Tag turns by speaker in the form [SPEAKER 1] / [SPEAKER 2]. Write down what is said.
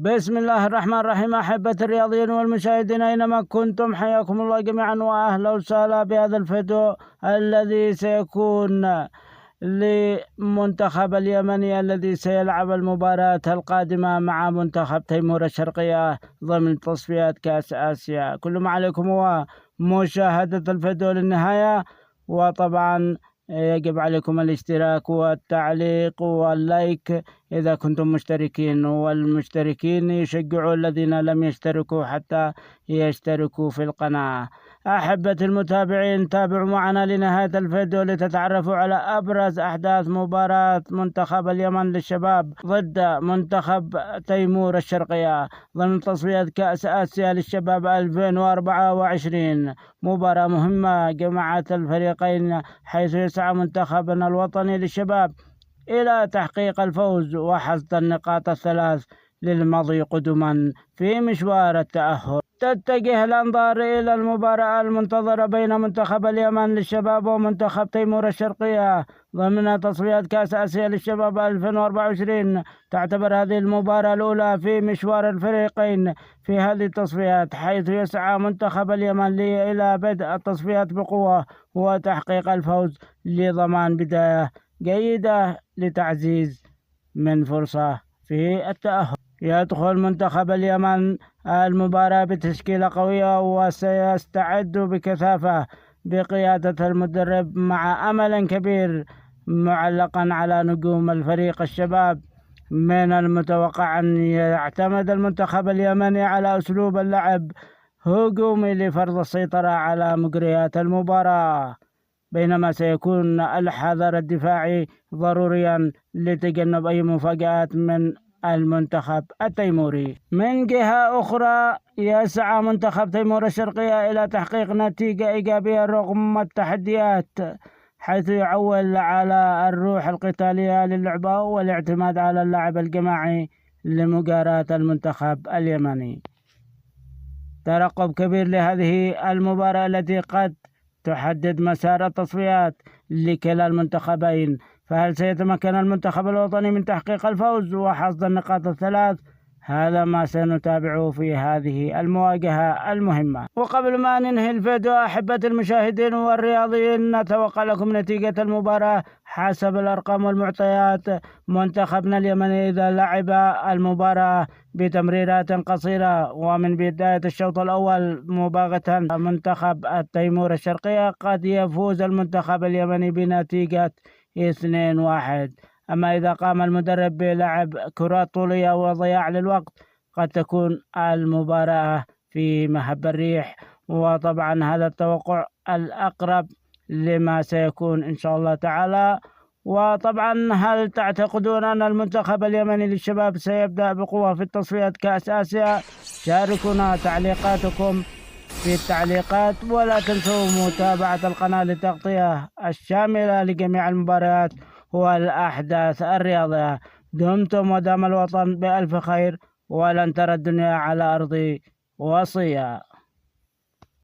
[SPEAKER 1] بسم الله الرحمن الرحيم. أحبة الرياضيين والمشاهدين أينما كنتم، حياكم الله جميعا وأهلا وسهلا بهذا الفيديو الذي سيكون لمنتخب اليمني الذي سيلعب المباراة القادمة مع منتخب تيمور الشرقية ضمن تصفيات كأس آسيا. كل ما عليكم هو مشاهدة الفيديو للنهاية، وطبعا يجب عليكم الاشتراك والتعليق واللايك إذا كنتم مشتركين، والمشتركين يشجعوا الذين لم يشتركوا حتى يشتركوا في القناة. أحبة المتابعين، تابعوا معنا لنهاية الفيديو لتتعرفوا على أبرز أحداث مباراة منتخب اليمن للشباب ضد منتخب تيمور الشرقية ضمن تصفيات كأس آسيا للشباب 2024. مباراة مهمة جمعت الفريقين، حيث يسعى منتخبنا الوطني للشباب إلى تحقيق الفوز وحصد النقاط الثلاث للمضي قدما في مشوار التأهل. تتجه الأنظار إلى المباراة المنتظرة بين منتخب اليمن للشباب ومنتخب تيمور الشرقية ضمن تصفيات كأس آسيا للشباب 2024. تعتبر هذه المباراة الأولى في مشوار الفريقين في هذه التصفيات، حيث يسعى منتخب اليمن إلى بدء التصفيات بقوة وتحقيق الفوز لضمان بداية جيدة لتعزيز من فرصة في التأهل. يدخل منتخب اليمن المباراة بتشكيلة قوية وسيستعد بكثافة بقيادة المدرب، مع أمل كبير معلقا على نجوم الفريق الشباب. من المتوقع أن يعتمد المنتخب اليمني على أسلوب اللعب هجومي لفرض السيطرة على مجريات المباراة، بينما سيكون الحذر الدفاعي ضروريا لتجنب أي مفاجآت من المنتخب التيموري. من جهة أخرى، يسعى منتخب تيمور الشرقية إلى تحقيق نتيجة إيجابية رغم التحديات، حيث يعول على الروح القتالية للعبة والاعتماد على اللعب الجماعي لمجاراة المنتخب اليمني. ترقب كبير لهذه المباراة التي قد تحدد مسار التصفيات لكلا المنتخبين. فهل سيتمكن المنتخب الوطني من تحقيق الفوز وحصد النقاط الثلاث؟ هذا ما سنتابعه في هذه المواجهة المهمة. وقبل ما ننهي الفيديو أحبة المشاهدين والرياضيين، نتوقع لكم نتيجة المباراة حسب الأرقام والمعطيات. منتخبنا اليمني إذا لعب المباراة بتمريرات قصيرة ومن بداية الشوط الأول مباغتة منتخب التيمور الشرقية، قد يفوز المنتخب اليمني بنتيجة 2-1. أما إذا قام المدرب بلعب كرات طولية وضياع للوقت، قد تكون المباراة في مهب الريح. وطبعا هذا التوقع الأقرب لما سيكون إن شاء الله تعالى. وطبعا هل تعتقدون أن المنتخب اليمني للشباب سيبدأ بقوة في التصفيات كأس آسيا؟ شاركونا تعليقاتكم في التعليقات، ولا تنسوا متابعة القناة للتغطية الشاملة لجميع المباريات والأحداث الرياضية. دمتم ودام الوطن بألف خير، ولن ترى الدنيا على أرض وصية.